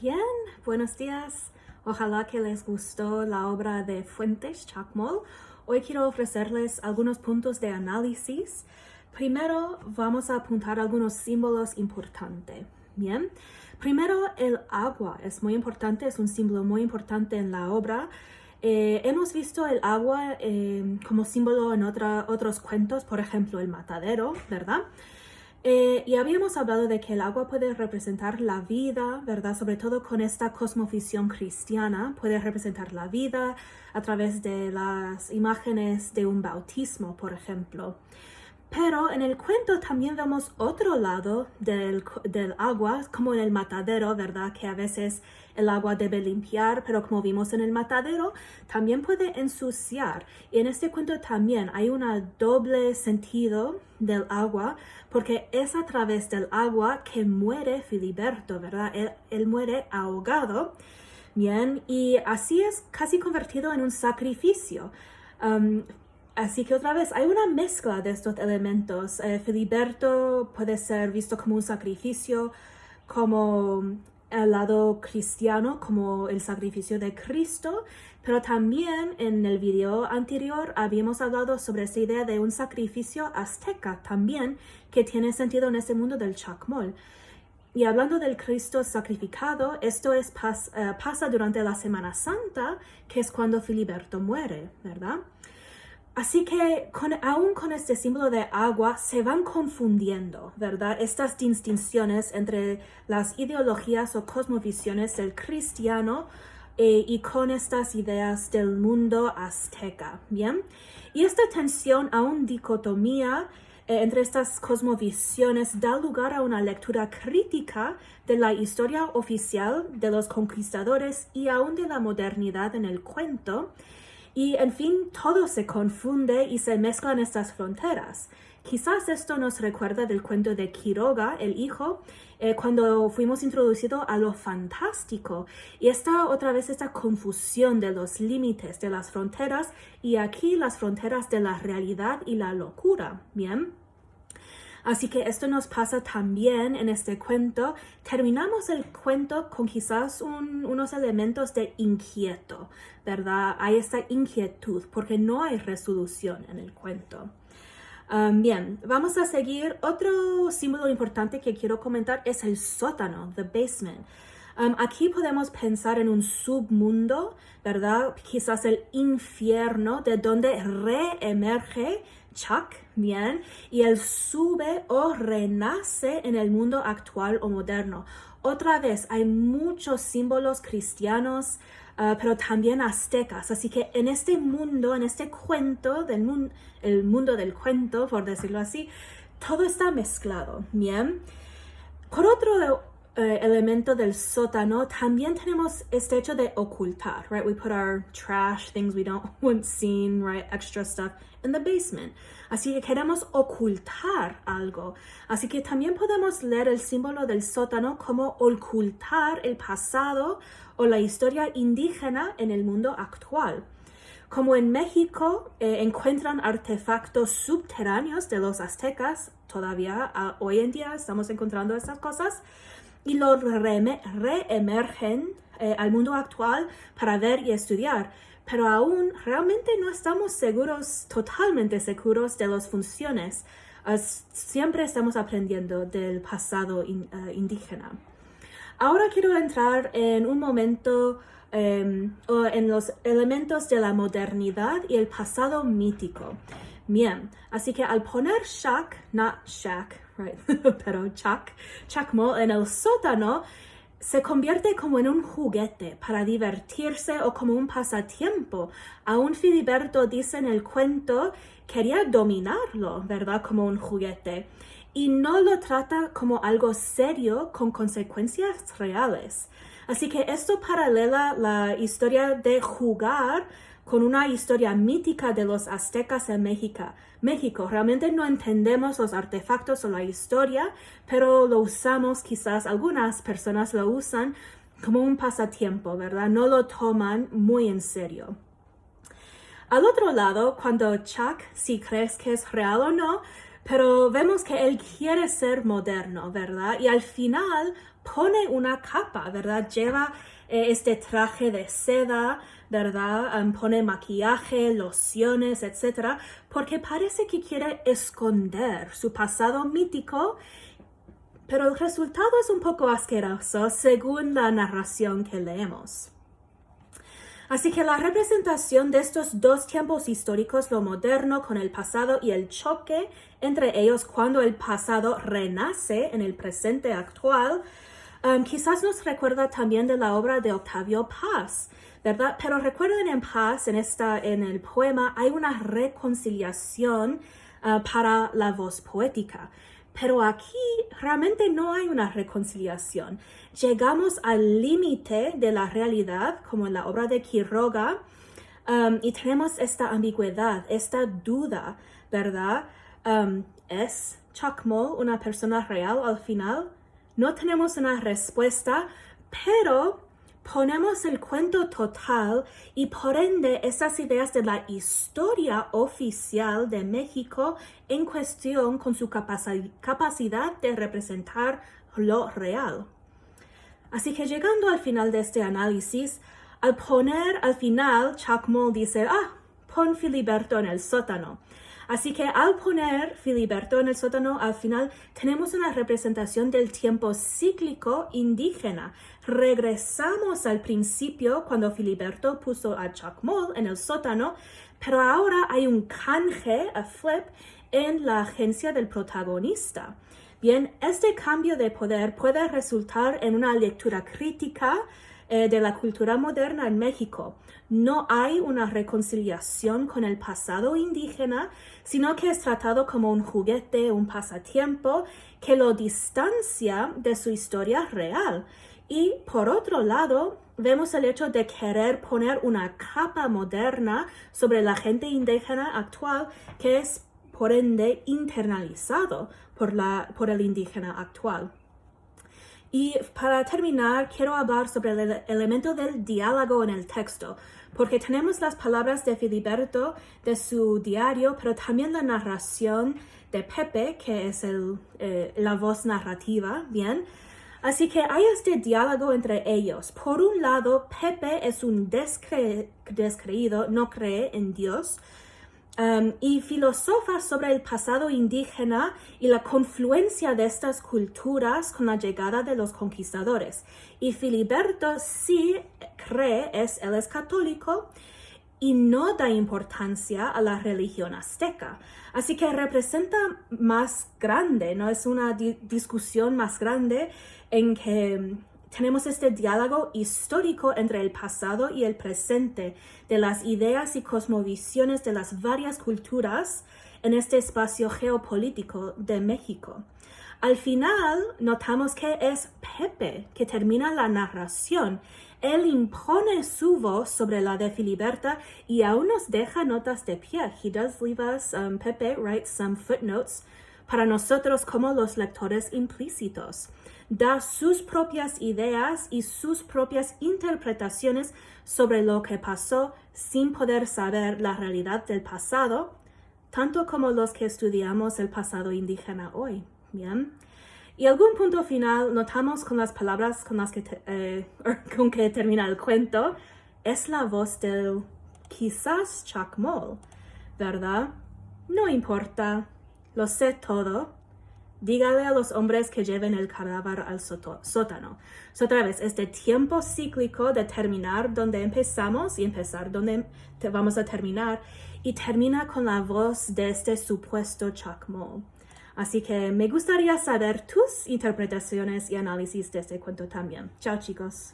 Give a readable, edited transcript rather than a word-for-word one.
Bien, buenos días. Ojalá que les gustó la obra de Fuentes, Chuck Moll. Hoy quiero ofrecerles algunos puntos de análisis. Primero vamos a apuntar algunos símbolos importantes. Bien, primero el agua es muy importante, es un símbolo muy importante en la obra. Hemos visto el agua como símbolo en otros cuentos, por ejemplo el matadero, ¿verdad? Y habíamos hablado de que el agua puede representar la vida, ¿verdad? Sobre todo con esta cosmovisión cristiana, puede representar la vida a través de las imágenes de un bautismo, por ejemplo. Pero en el cuento también vemos otro lado del agua, como en el matadero, ¿verdad? Que a veces el agua debe limpiar, pero como vimos en el matadero, también puede ensuciar. Y en este cuento también hay un doble sentido del agua, porque es a través del agua que muere Filiberto, ¿verdad? Él muere ahogado, ¿bien? Y así es casi convertido en un sacrificio. Así que otra vez hay una mezcla de estos elementos. Filiberto puede ser visto como un sacrificio, como el lado cristiano, como el sacrificio de Cristo, pero también en el video anterior habíamos hablado sobre esa idea de un sacrificio azteca también, que tiene sentido en este mundo del Chuck Moll. Y hablando del Cristo sacrificado, esto pasa durante la Semana Santa, que es cuando Filiberto muere, ¿verdad? Así que aún con este símbolo de agua se van confundiendo, ¿verdad? Estas distinciones entre las ideologías o cosmovisiones del cristiano y con estas ideas del mundo azteca, ¿bien? Y esta tensión, aún dicotomía entre estas cosmovisiones, da lugar a una lectura crítica de la historia oficial de los conquistadores y aún de la modernidad en el cuento. Y en fin, todo se confunde y se mezclan estas fronteras. Quizás esto nos recuerda del cuento de Quiroga, el hijo, cuando fuimos introducidos a lo fantástico. Y otra vez esta confusión de los límites, de las fronteras, y aquí las fronteras de la realidad y la locura, ¿bien? Así que esto nos pasa también en este cuento. Terminamos el cuento con quizás unos elementos de inquieto, ¿verdad? Hay esta inquietud porque no hay resolución en el cuento. Bien, vamos a seguir. Otro símbolo importante que quiero comentar es el sótano, the basement. Aquí podemos pensar en un submundo, ¿verdad? Quizás el infierno de donde reemerge Chuck, bien, y él sube o renace en el mundo actual o moderno. Otra vez, hay muchos símbolos cristianos, pero también aztecas. Así que en este mundo, en este cuento, el mundo del cuento, por decirlo así, todo está mezclado, bien. Por otro elemento del sótano, también tenemos este hecho de ocultar, right? We put our trash, things we don't want seen, right? Extra stuff in the basement. Así que queremos ocultar algo. Así que también podemos leer el símbolo del sótano como ocultar el pasado o la historia indígena en el mundo actual. Como en México encuentran artefactos subterráneos de los aztecas, todavía hoy en día estamos encontrando estas cosas, y los reemergen al mundo actual para ver y estudiar. Pero aún realmente no estamos totalmente seguros de las funciones. Siempre estamos aprendiendo del pasado indígena. Ahora quiero entrar en un momento en los elementos de la modernidad y el pasado mítico. Bien, así que al poner right, pero Chuck Moll en el sótano, se convierte como en un juguete para divertirse o como un pasatiempo. Aún Filiberto dice en el cuento, quería dominarlo, ¿verdad? Como un juguete. Y no lo trata como algo serio con consecuencias reales. Así que esto paralela la historia de jugar con una historia mítica de los aztecas en México. Realmente no entendemos los artefactos o la historia, pero lo usamos, quizás algunas personas lo usan como un pasatiempo, ¿verdad? No lo toman muy en serio. Al otro lado, cuando Chuck, si crees que es real o no, pero vemos que él quiere ser moderno, ¿verdad? Y al final pone una capa, ¿verdad? Lleva este traje de seda, ¿verdad? Pone maquillaje, lociones, etc. Porque parece que quiere esconder su pasado mítico, pero el resultado es un poco asqueroso según la narración que leemos. Así que la representación de estos dos tiempos históricos, lo moderno con el pasado y el choque entre ellos cuando el pasado renace en el presente actual, quizás nos recuerda también de la obra de Octavio Paz, ¿verdad? Pero recuerden, en Paz, en el poema, hay una reconciliación para la voz poética. Pero aquí realmente no hay una reconciliación. Llegamos al límite de la realidad, como en la obra de Quiroga, y tenemos esta ambigüedad, esta duda, ¿verdad? ¿Es Chacmol una persona real al final? No tenemos una respuesta, pero ponemos el cuento total y por ende esas ideas de la historia oficial de México en cuestión con su capacidad de representar lo real. Así que llegando al final de este análisis, al poner al final, Chacmol dice, pon Filiberto en el sótano. Así que al poner Filiberto en el sótano, al final tenemos una representación del tiempo cíclico indígena. Regresamos al principio cuando Filiberto puso a Chacmol en el sótano, pero ahora hay un canje, a flip, en la agencia del protagonista. Bien, este cambio de poder puede resultar en una lectura crítica de la cultura moderna en México. No hay una reconciliación con el pasado indígena, sino que es tratado como un juguete, un pasatiempo que lo distancia de su historia real. Y por otro lado, vemos el hecho de querer poner una capa moderna sobre la gente indígena actual que es por ende internalizado por el indígena actual. Y para terminar, quiero hablar sobre el elemento del diálogo en el texto, porque tenemos las palabras de Filiberto de su diario, pero también la narración de Pepe, que es la voz narrativa, ¿bien? Así que hay este diálogo entre ellos. Por un lado, Pepe es un descreído, no cree en Dios, y filosofa sobre el pasado indígena y la confluencia de estas culturas con la llegada de los conquistadores. Y Filiberto sí cree, él es católico y no da importancia a la religión azteca. Así que representa más grande, ¿no? Es una discusión más grande en que tenemos este diálogo histórico entre el pasado y el presente, de las ideas y cosmovisiones de las varias culturas en este espacio geopolítico de México. Al final, notamos que es Pepe que termina la narración. Él impone su voz sobre la de Filiberta y aún nos deja notas de pie. He does leave us, Pepe writes some footnotes para nosotros como los lectores implícitos. Da sus propias ideas y sus propias interpretaciones sobre lo que pasó sin poder saber la realidad del pasado, tanto como los que estudiamos el pasado indígena hoy. Bien. Y algún punto final notamos con las palabras con que termina el cuento, es la voz del quizás Chacmol, ¿verdad? No importa, lo sé todo. Dígale a los hombres que lleven el cadáver al sótano. Otra vez, este tiempo cíclico de terminar donde empezamos y empezar donde vamos a terminar, y termina con la voz de este supuesto Chacmol. Así que me gustaría saber tus interpretaciones y análisis de este cuento también. Chao, chicos.